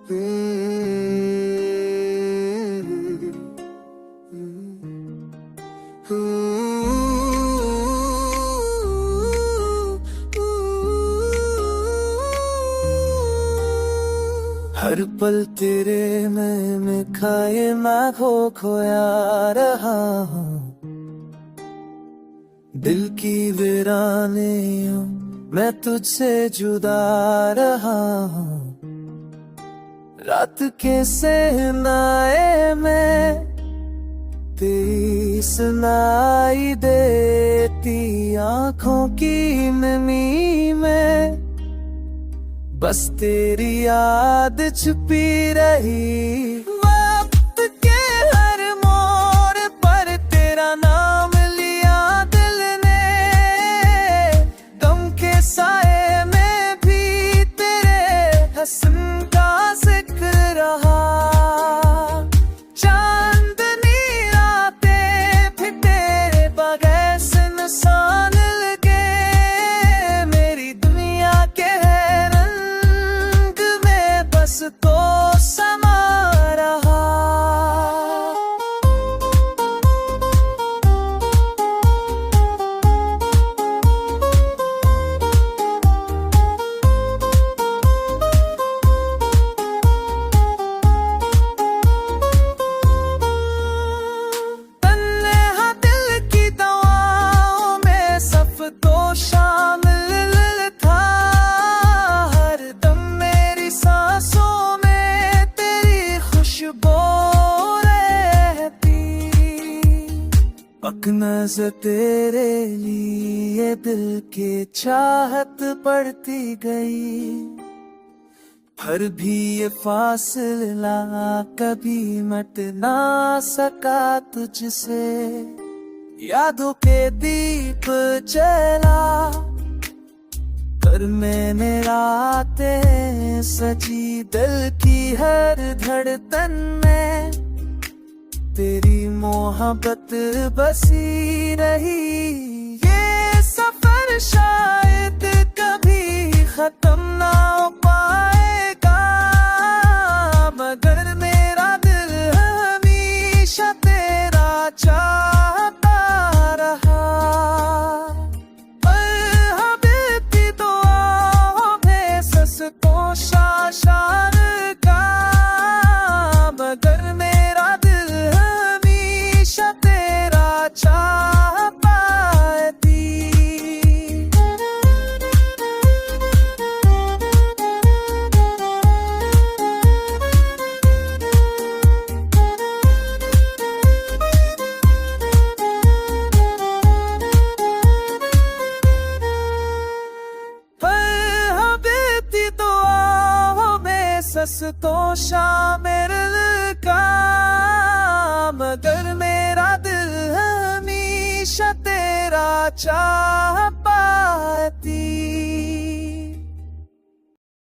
हर पल तेरे में खाए मैं खोया रहा हूँ। दिल की वीरानियों मैं तुझसे जुदा रहा हूँ। रात के सहनाए में तेरी सुनाई देती आँखों की नमी में बस तेरी याद छुपी रही। वक्त के हर मोड़ पर तेरा नाम लिया दिल ने, गम के साए में भी तेरे हसन का जिक्र रहा। चांदनी रातें भी तेरे बगैर सुनसान लगे। मेरी दुनिया के बस तो समा रहा। तन्हा दिल की दवाओं में सब तो शामिल था। हर दम मेरी सांसों में तेरी खुशबू रहती। पक नज़र तेरे लिए दिल के चाहत बढ़ती गई। फिर भी ये फासला कभी मिट ना सका तुझसे। यादों के दीप जला पर मैंने रातें सजी दिल की हर धड़कन में तेरी मोहब्बत बसी रही। ये सफर शायद कभी खत्म ना हो पाएगा, मगर मेरा दिल हमेशा तेरा चाहता रहा। शान का मगर मेरा दिल हमेशा तेरा चाहता थी। सस तो शामिल का मगर मेरा दिल हमेशा तेरा चाह पाती।